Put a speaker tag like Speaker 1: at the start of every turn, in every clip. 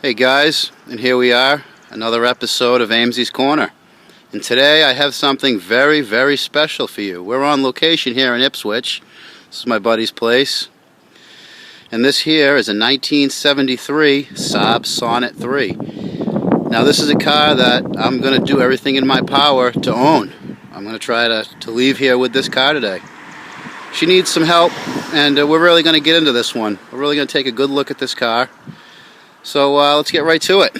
Speaker 1: Hey guys, and here we are, another episode of Amesey's Corner. And today I have something very, very special for you. We're on location here in Ipswich. This is my buddy's place. And this here is a 1973 Saab Sonett 3. Now this is a car that I'm going to do everything in my power to own. I'm going to try to leave here with this car today. She needs some help, and we're really going to get into this one. We're really going to take a good look at this car. So let's get right to it.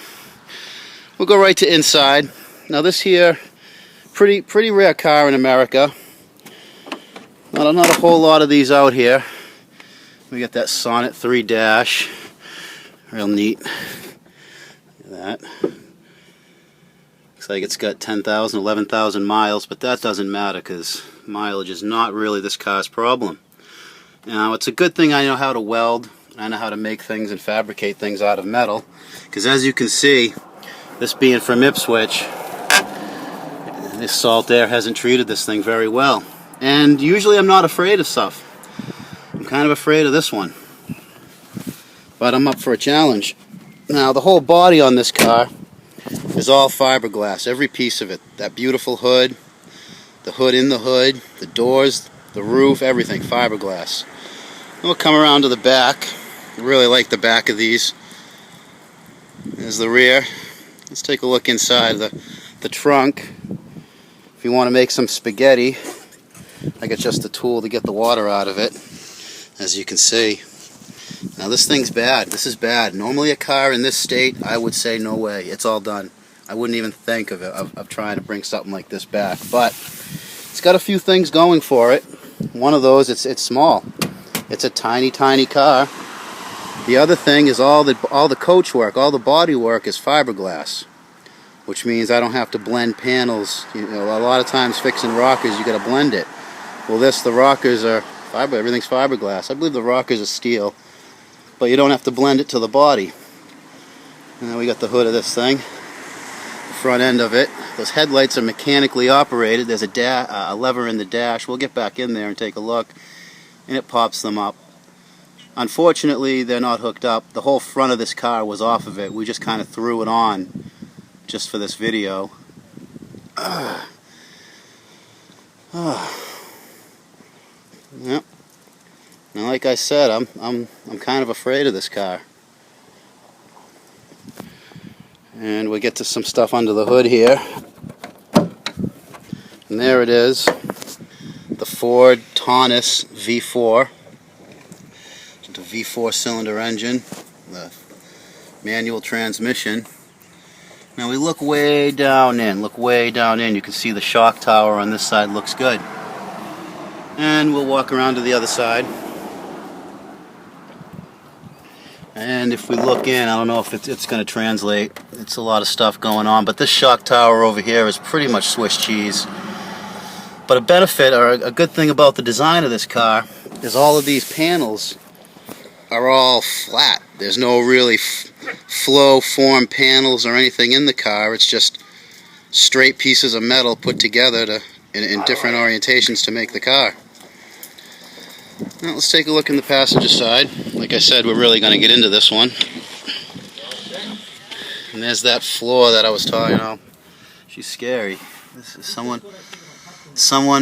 Speaker 1: We'll go right to inside. Now this here, pretty rare car in America. Not a whole lot of these out here. We got that Sonnet 3 dash, real neat. Look at that. Looks like it's got 10,000, 11,000 miles, but that doesn't matter because mileage is not really this car's problem. Now it's a good thing I know how to weld. I know how to make things and fabricate things out of metal, because as you can see, this being from Ipswich, this salt air hasn't treated this thing very well. And usually I'm not afraid of stuff. I'm kind of afraid of this one, but I'm up for a challenge. Now the whole body on this car is all fiberglass, every piece of it. That beautiful hood, the hood in the hood, the doors, the roof, everything fiberglass. And we'll come around to the back. I really like the back of these. There's the rear. Let's take a look inside the trunk. If you want to make some spaghetti, I got just a tool to get the water out of it, as you can see. Now this thing's bad. This is bad. Normally a car in this state, I would say no way. It's all done. I wouldn't even think of it, of trying to bring something like this back. But it's got a few things going for it. One of those, it's small. It's a tiny, tiny car. The other thing is all the coach work, all the body work is fiberglass, which means I don't have to blend panels. You know, a lot of times fixing rockers, you got to blend it. Well, the rockers are fiber. Everything's fiberglass. I believe the rockers are steel, but you don't have to blend it to the body. And then we got the hood of this thing, the front end of it. Those headlights are mechanically operated. There's a lever in the dash. We'll get back in there and take a look, and it pops them up. Unfortunately, they're not hooked up. The whole front of this car was off of it. We just kind of threw it on just for this video. Yep. Now, like I said, I'm kind of afraid of this car. And we get to some stuff under the hood here. And there it is. The Ford Taunus V4. The V4 cylinder engine, the manual transmission. Now we look way down in, you can see the shock tower on this side looks good. And we'll walk around to the other side. And if we look in, I don't know if it's going to translate. It's a lot of stuff going on, but this shock tower over here is pretty much Swiss cheese. But a benefit, or a good thing about the design of this car, is all of these panels are all flat. There's no really flow form panels or anything in the car. It's just straight pieces of metal put together in different orientations to make the car. Now let's take a look in the passenger side. Like I said, we're really going to get into this one. And there's that floor that I was talking about. She's scary. This is someone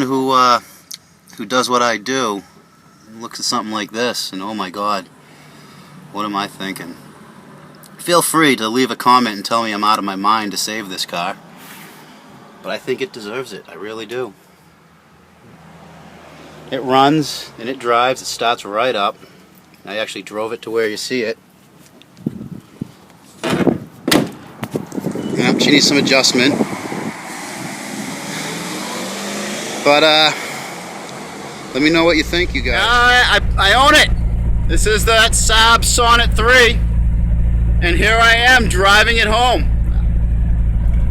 Speaker 1: who does what I do. Looks at something like this and oh my god, what am I thinking? Feel free to leave a comment and tell me I'm out of my mind to save this car, but I think it deserves it. I really do. It runs and it drives. It starts right up. I actually drove it to where you see it. Yep, she needs some adjustment, but let me know what you think, you guys. I own it. This is that Saab Sonett 3, and here I am driving it home.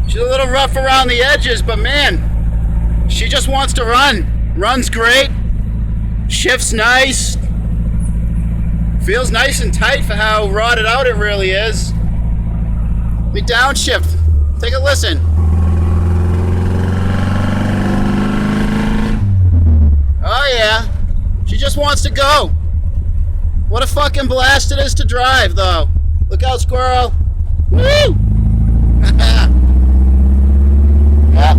Speaker 1: She's a little rough around the edges, but man, she just wants to run. Runs great. Shifts nice. Feels nice and tight for how rotted out it really is. Let me downshift. Take a listen. Oh yeah, she just wants to go. What a fucking blast it is to drive though. Look out, squirrel. Woo! Yeah.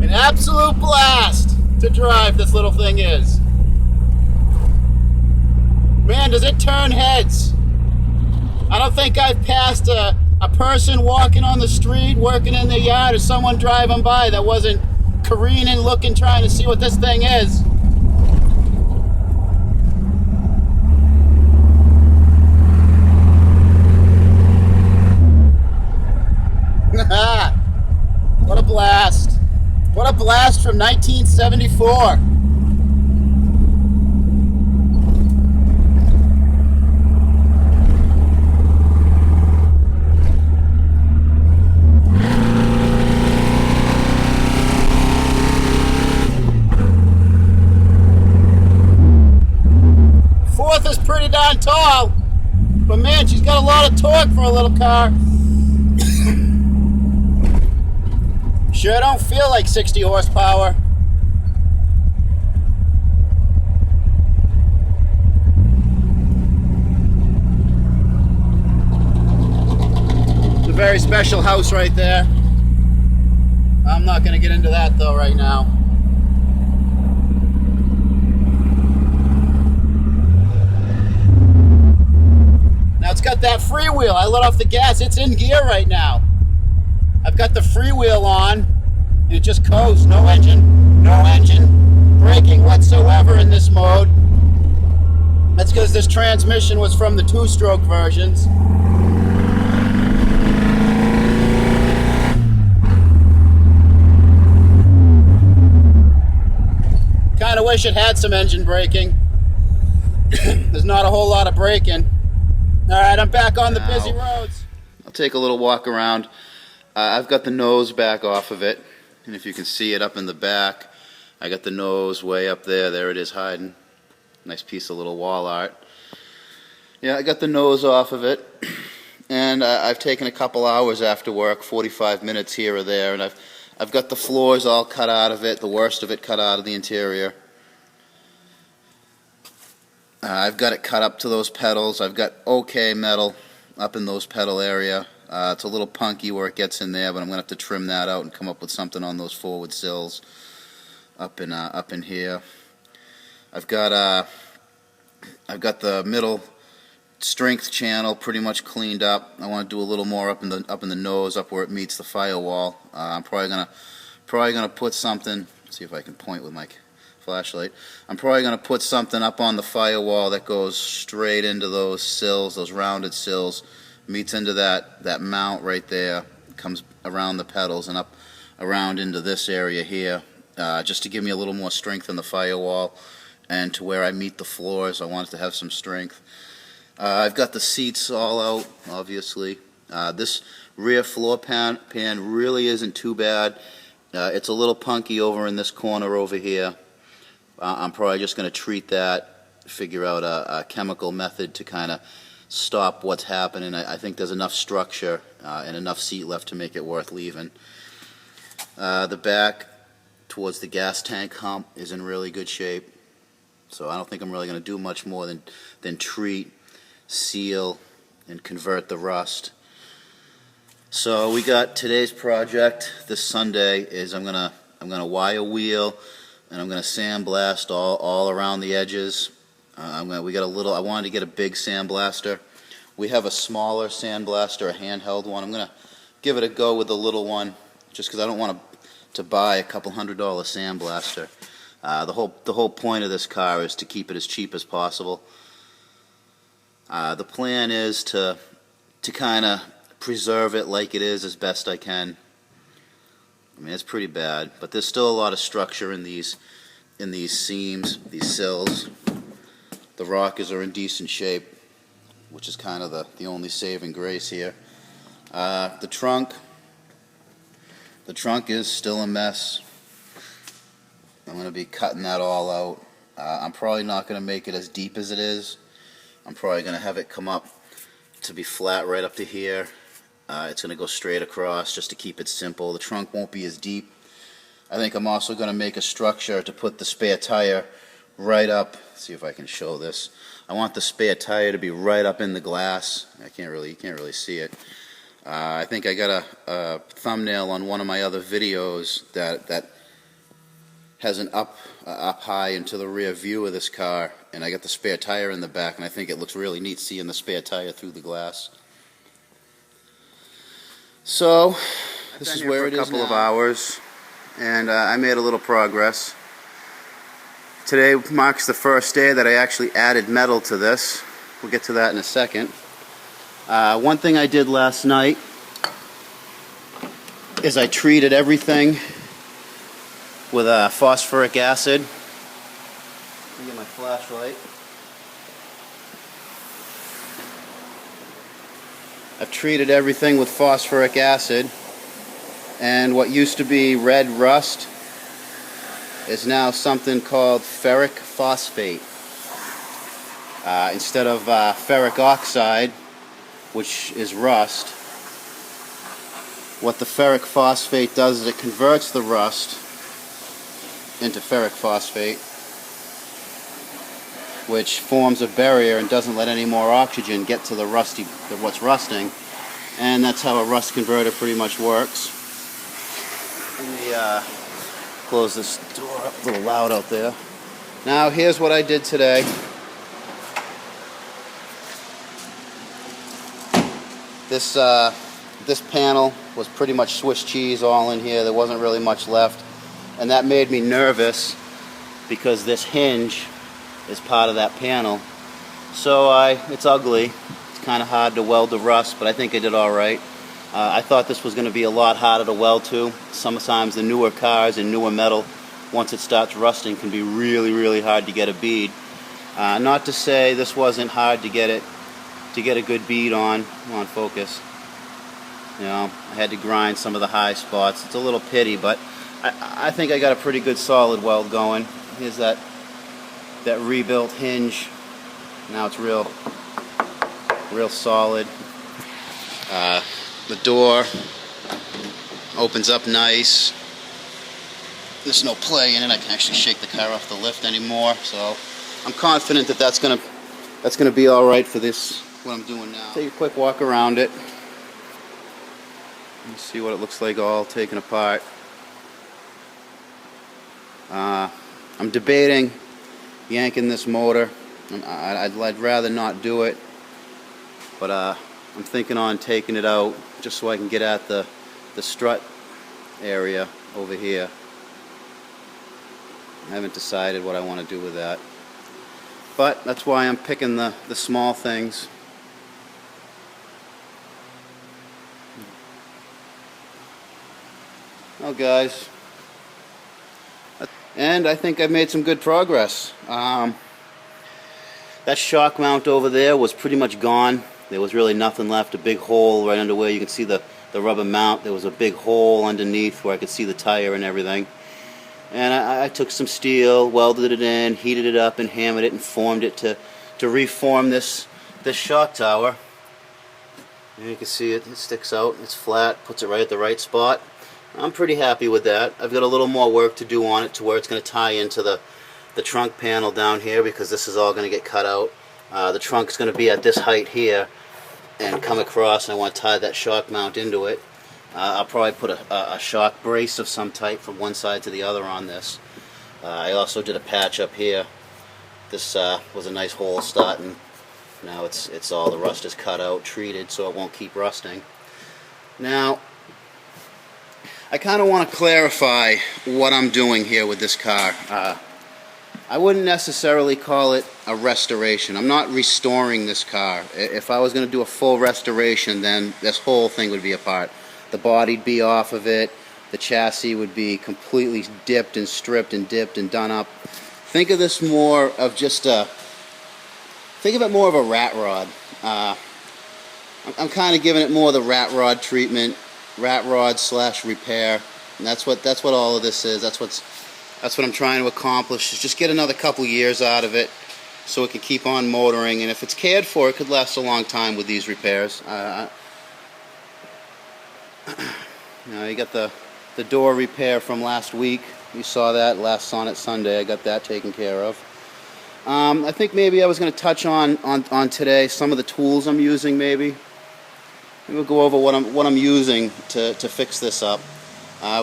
Speaker 1: An absolute blast to drive this little thing is. Man, does it turn heads. I don't think I've passed a person walking on the street, working in the yard, or someone driving by that wasn't careening, looking, trying to see what this thing is. What a blast. What a blast from 1974. Fourth is pretty darn tall, but man, she's got a lot of torque for a little car. Sure don't feel like 60 horsepower. It's a very special house right there. I'm not going to get into that though right now. Now it's got that freewheel. I let off the gas. It's in gear right now. I've got the freewheel on, and it just coasts. No engine braking whatsoever in this mode. That's because this transmission was from the two-stroke versions. Kind of wish it had some engine braking. There's not a whole lot of braking. Alright, I'm back on the busy roads. I'll take a little walk around. I've got the nose back off of it, and if you can see it up in the back, I got the nose way up there. There it is hiding. Nice piece of little wall art. Yeah, I got the nose off of it, and I've taken a couple hours after work, 45 minutes here or there, and I've got the floors all cut out of it, the worst of it cut out of the interior. I've got it cut up to those pedals. I've got okay metal up in those pedal area. It's a little punky where it gets in there, but I'm going to have to trim that out and come up with something on those forward sills up in here. I've got the middle strength channel pretty much cleaned up. I want to do a little more up in the nose, up where it meets the firewall. I'm probably gonna put something. Let's see if I can point with my flashlight. I'm probably going to put something up on the firewall that goes straight into those sills, those rounded sills, meets into that mount right there, comes around the pedals and up around into this area here, just to give me a little more strength in the firewall and to where I meet the floors. I want it to have some strength. I've got the seats all out, obviously. This rear floor pan really isn't too bad. It's a little punky over in this corner over here. I'm probably just going to treat that, figure out a chemical method to kind of stop what's happening. I think there's enough structure and enough seat left to make it worth leaving. The back towards the gas tank hump is in really good shape, so I don't think I'm really going to do much more than treat, seal, and convert the rust. So we got today's project this Sunday is I'm gonna wire wheel and I'm gonna sandblast all around the edges. I wanted to get a big sandblaster. We have a smaller sandblaster, a handheld one. I'm gonna give it a go with the little one, just because I don't want to buy a couple $100 sandblaster. The whole point of this car is to keep it as cheap as possible. The plan is to kind of preserve it like it is as best I can. I mean, it's pretty bad, but there's still a lot of structure in these seams, these sills. The rockers are in decent shape, which is kind of the only saving grace here. The trunk is still a mess. I'm going to be cutting that all out. I'm probably not going to make it as deep as it is. I'm probably going to have it come up to be flat right up to here. It's going to go straight across just to keep it simple. The trunk won't be as deep. I think I'm also going to make a structure to put the spare tire right up. Let's see if I can show this. I want the spare tire to be right up in the glass. You can't really see it. I think I got a thumbnail on one of my other videos that has an up high into the rear view of this car, and I got the spare tire in the back, and I think it looks really neat seeing the spare tire through the glass. So this is where it is now. A couple of hours, and I made a little progress. Today marks the first day that I actually added metal to this. We'll get to that in a second. One thing I did last night is I treated everything with phosphoric acid. Let me get my flashlight. I've treated everything with phosphoric acid, and what used to be red rust is now something called ferric phosphate. Instead of ferric oxide, which is rust, what the ferric phosphate does is it converts the rust into ferric phosphate, which forms a barrier and doesn't let any more oxygen get to what's rusting, and that's how a rust converter pretty much works. Let me close this door up, a little loud out there. Now here's what I did today. This panel was pretty much Swiss cheese all in here. There wasn't really much left. And that made me nervous because this hinge is part of that panel. So it's ugly. It's kind of hard to weld the rust, but I think I did all right. I thought this was going to be a lot harder to weld to. Sometimes the newer cars and newer metal, once it starts rusting, can be really, really hard to get a bead. Not to say this wasn't hard to get a good bead on focus. You know, I had to grind some of the high spots. It's a little pity, but I think I got a pretty good solid weld going. Here's that rebuilt hinge. Now it's real solid. The door opens up nice. There's no play in it. I can actually shake the car off the lift anymore. So I'm confident that that's gonna be all right for this. What I'm doing now. Take a quick walk around it. You see what it looks like all taken apart. I'm debating yanking this motor. I'd rather not do it, but I'm thinking on taking it out just so I can get at the strut area over here. I haven't decided what I want to do with that, but that's why I'm picking the small things. Well, guys, and I think I've made some good progress. That shock mount over there was pretty much gone. There was really nothing left. A big hole right under where you can see the rubber mount. There was a big hole underneath where I could see the tire and everything. And I took some steel, welded it in, heated it up, and hammered it and formed it to reform this shock tower. And you can see it sticks out. It's flat. Puts it right at the right spot. I'm pretty happy with that. I've got a little more work to do on it to where it's going to tie into the trunk panel down here, because this is all going to get cut out. The trunk's going to be at this height here and come across, and I want to tie that shock mount into it. I'll probably put a shock brace of some type from one side to the other on this. I also did a patch up here. This was a nice hole starting. Now it's all the rust is cut out, treated, so it won't keep rusting. Now, I kind of want to clarify what I'm doing here with this car. I wouldn't necessarily call it a restoration. I'm not restoring this car. If I was going to do a full restoration, then this whole thing would be apart. The body'd be off of it. The chassis would be completely dipped and stripped and dipped and done up. Think of this more of just think of it more of a rat rod. I'm kind of giving it more the rat rod treatment. Rat rod / repair, and that's what all of this is. That's what I'm trying to accomplish, is just get another couple years out of it so it can keep on motoring, and if it's cared for, it could last a long time with these repairs. You know, you got the the door repair from last week. You saw that last Sonnet Sunday. I got that taken care of. I think maybe I was going to touch on today some of the tools I'm using. Maybe we'll go over what I'm using to fix this up.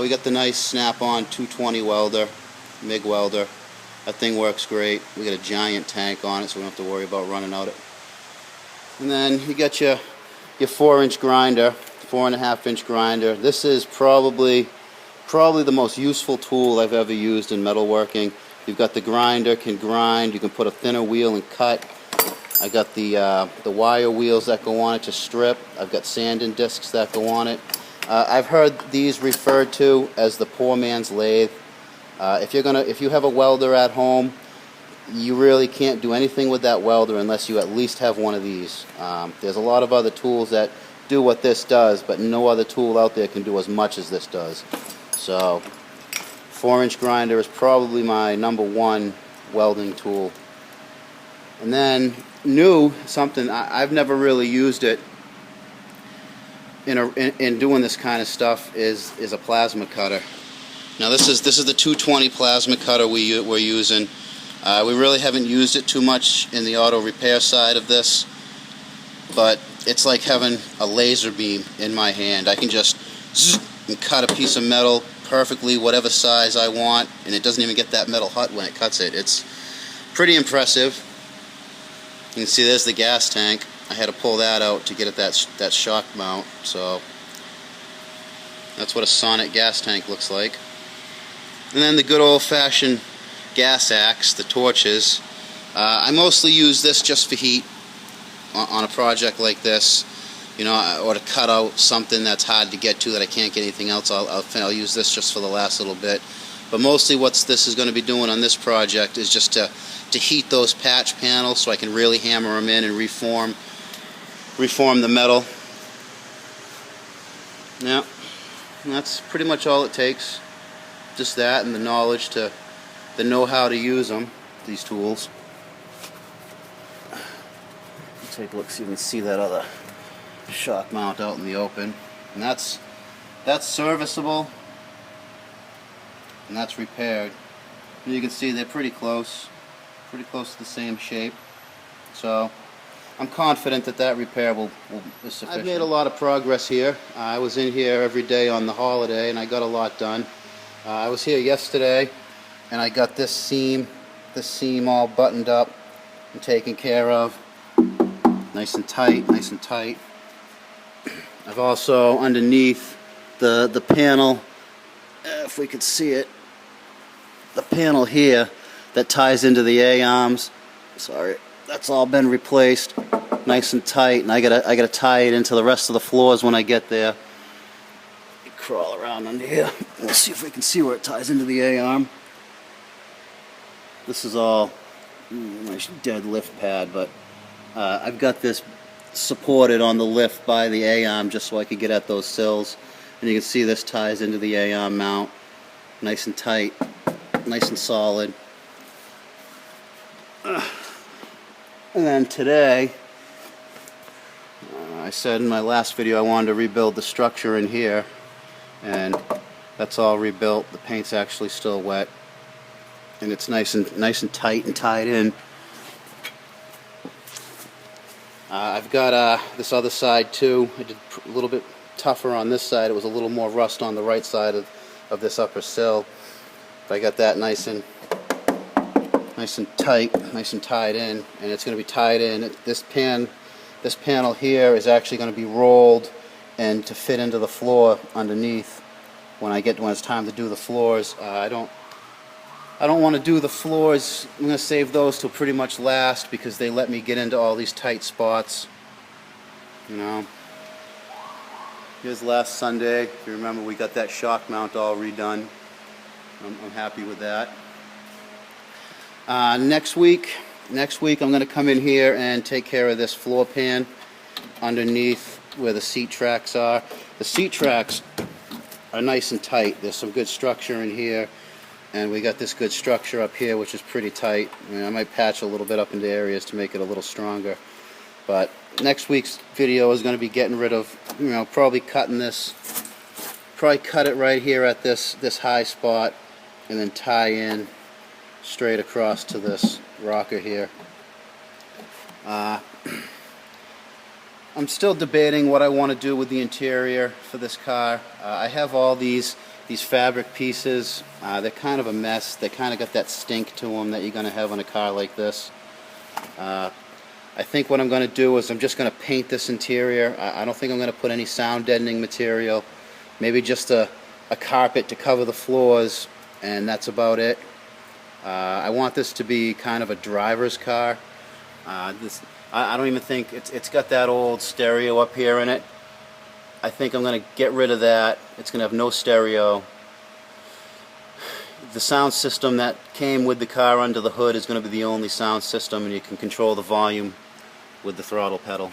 Speaker 1: We got the nice snap-on 220 welder, MIG welder. That thing works great. We got a giant tank on it, so we don't have to worry about running out of. And then you got your 4-inch grinder, 4.5-inch grinder. This is probably the most useful tool I've ever used in metalworking. You've got the grinder, can grind. You can put a thinner wheel and cut. I got the wire wheels that go on it to strip. I've got sanding discs that go on it. I've heard these referred to as the poor man's lathe. If you have a welder at home, you really can't do anything with that welder unless you at least have one of these. There's a lot of other tools that do what this does, but no other tool out there can do as much as this does. So 4-inch grinder is probably my #1 welding tool. And then something I've never really used it in doing this kind of stuff is a plasma cutter. Now this is the 220 plasma cutter we're using. We really haven't used it too much in the auto repair side of this, but it's like having a laser beam in my hand. I can just zzz, and cut a piece of metal perfectly whatever size I want, and it doesn't even get that metal hot when it cuts it. It's pretty impressive. You can see there's the gas tank. I had to pull that out to get at that shock mount, so that's what a Sonnet gas tank looks like. And then the good old-fashioned gas axe, the torches. I mostly use this just for heat on a project like this, you know, or to cut out something that's hard to get to that I can't get anything else. I'll use this just for the last little bit. But mostly what this is going to be doing on this project is just to heat those patch panels so I can really hammer them in and reform the metal. Yeah, and that's pretty much all it takes. Just that and the knowledge the know-how to use them, these tools. Take a look, see if you can see that other shock mount out in the open. And that's serviceable, and that's repaired. And you can see they're pretty close to the same shape. So I'm confident that repair is sufficient. I've made a lot of progress here. I was in here every day on the holiday, and I got a lot done. I was here yesterday, and I got this seam all buttoned up and taken care of. Nice and tight, nice and tight. I've also, underneath the panel, if we could see it, the panel here that ties into the A-arms, sorry, that's all been replaced, nice and tight, and I gotta tie it into the rest of the floors when I get there. Crawl around under here. We'll see if we can see where it ties into the A-arm. This is all nice dead lift pad, but I've got this supported on the lift by the A-arm just so I could get at those sills. And you can see this ties into the A-arm mount. Nice and tight, nice and solid. And then today, I said in my last video I wanted to rebuild the structure in here, and that's all rebuilt. The paint's actually still wet, and it's nice and tight and tied in. I've got this other side too. I did a little bit tougher on this side. It was a little more rust on the right side of this upper sill. But I got that nice and tight, nice and tied in, and it's going to be tied in. This panel here is actually going to be rolled and to fit into the floor underneath when it's time to do the floors. I don't want to do the floors. I'm going to save those till pretty much last because they let me get into all these tight spots. You know. Here's last Sunday. If you remember, we got that shock mount all redone. I'm happy with that. Next week I'm going to come in here and take care of this floor pan underneath where the seat tracks are. The seat tracks are nice and tight. There's some good structure in here, and we got this good structure up here which is pretty tight. I might patch a little bit up into areas to make it a little stronger. But next week's video is going to be getting rid of, probably cutting this probably cut it right here at this high spot, and then tie in straight across to this rocker here. I'm still debating what I want to do with the interior for this car. I have all these fabric pieces. They're kind of a mess. They kind of got that stink to them that you're going to have on a car like this. I think what I'm going to do is I'm just going to paint this interior. I don't think I'm going to put any sound deadening material. Maybe just a carpet to cover the floors, and that's about it. I want this to be kind of a driver's car. I don't even think it's got that old stereo up here in it. I think I'm going to get rid of that. It's going to have no stereo. The sound system that came with the car under the hood is going to be the only sound system, and you can control the volume with the throttle pedal.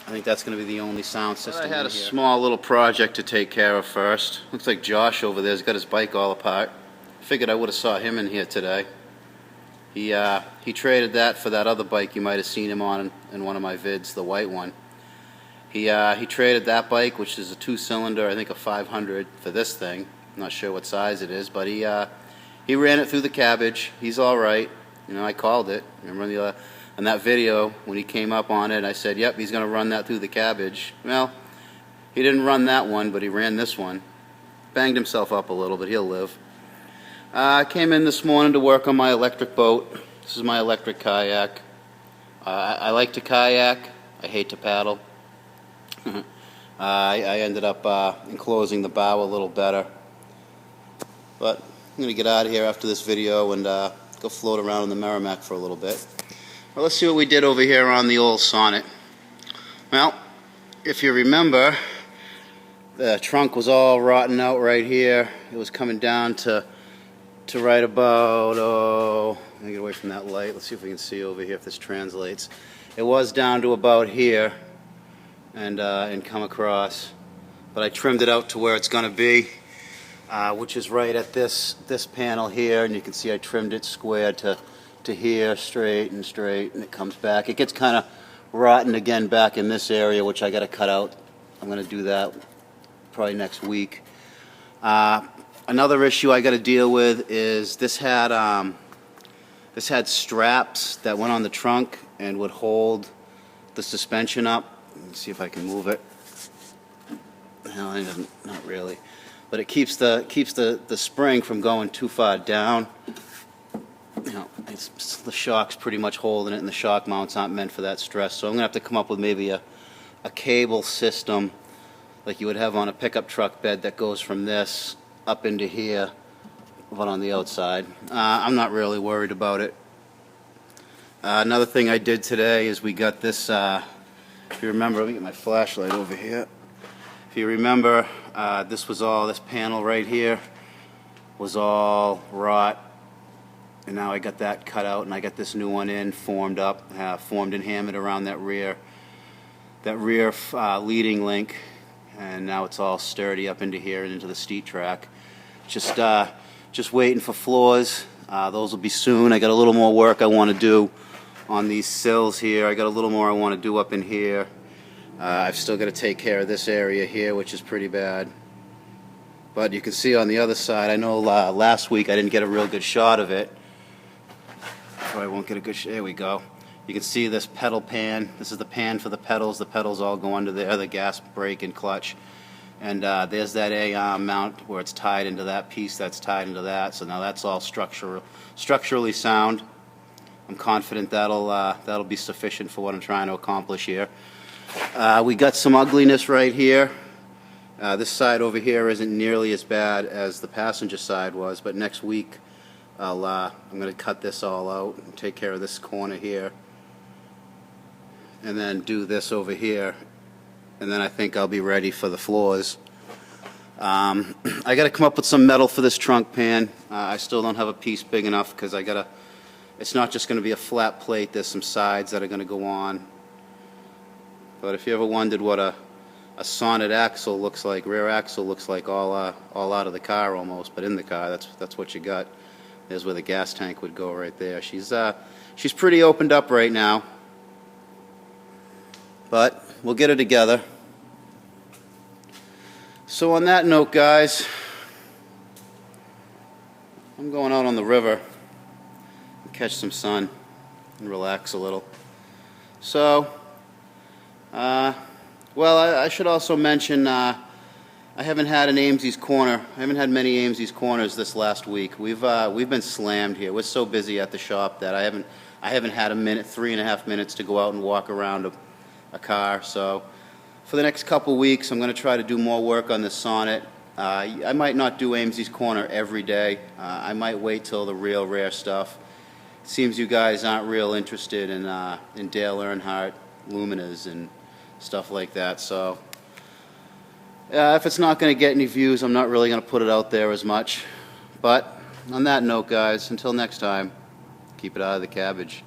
Speaker 1: I think that's going to be the only sound system. I had a small little project to take care of first. Looks like Josh over there's got his bike all apart. Figured I would have saw him in here today. He traded that for that other bike you might have seen him on in one of my vids, the white one. He traded that bike, which is a 2-cylinder, I think a 500, for this thing. I'm not sure what size it is, but he ran it through the cabbage. He's all right. You know, I called it. Remember in that video when he came up on it, I said, "Yep, he's going to run that through the cabbage." Well, he didn't run that one, but he ran this one. Banged himself up a little, but he'll live. I came in this morning to work on my electric boat. This is my electric kayak. I like to kayak. I hate to paddle. I ended up enclosing the bow a little better. But I'm going to get out of here after this video and go float around in the Merrimack for a little bit. Well, let's see what we did over here on the old Sonnet. Well, if you remember, the trunk was all rotten out right here. It was coming down to right about, let me get away from that light. Let's see if we can see over here if this translates. It was down to about here and come across, but I trimmed it out to where it's going to be, which is right at this panel here, and you can see I trimmed it square to here, straight, and it comes back. It gets kind of rotten again back in this area, which I got to cut out. I'm going to do that probably next week. Another issue I got to deal with is this had straps that went on the trunk and would hold the suspension up. Let me see if I can move it. No, it doesn't, not really. But it keeps the spring from going too far down. You know, the shock's pretty much holding it, and the shock mounts aren't meant for that stress. So I'm going to have to come up with maybe a cable system like you would have on a pickup truck bed that goes from this up into here, but on the outside. I'm not really worried about it. Another thing I did today is we got this, if you remember, let me get my flashlight over here. If you remember, this panel right here was all rot, and now I got that cut out, and I got this new one in, formed and hammered around that rear leading link, and now it's all sturdy up into here and into the seat track. Just waiting for floors. Those will be soon. I got a little more work I want to do on these sills here. I got a little more I want to do up in here. I've still got to take care of this area here, which is pretty bad. But you can see on the other side, I know last week I didn't get a real good shot of it. Probably won't get a good shot. There we go. You can see this pedal pan. This is the pan for the pedals. The pedals all go under there, the gas, brake, and clutch. And there's that A-arm mount where it's tied into that piece that's tied into that. So now that's all structurally sound. I'm confident that'll be sufficient for what I'm trying to accomplish here. We got some ugliness right here. This side over here isn't nearly as bad as the passenger side was, but next week I'm going to cut this all out and take care of this corner here, and then do this over here, and then I think I'll be ready for the floors. I got to come up with some metal for this trunk pan. I still don't have a piece big enough because it's not just going to be a flat plate. There's some sides that are going to go on. But if you ever wondered what a Sonnet axle looks like, rear axle looks like, all out of the car almost, but in the car, that's what you got. There's where the gas tank would go right there. She's pretty opened up right now, but we'll get her together. So on that note, guys, I'm going out on the river and catch some sun and relax a little. So, well, I should also mention I haven't had an Ames's Corner. I haven't had many Ames's Corners this last week. We've been slammed here. We're so busy at the shop that I haven't had a minute, 3.5 minutes to go out and walk around a car. So for the next couple weeks, I'm going to try to do more work on this Sonnet. I might not do Ames's Corner every day. I might wait till the real rare stuff. It seems you guys aren't real interested in Dale Earnhardt Luminas and stuff like that. So if it's not going to get any views, I'm not really going to put it out there as much. But on that note, guys, until next time, keep it out of the cabbage.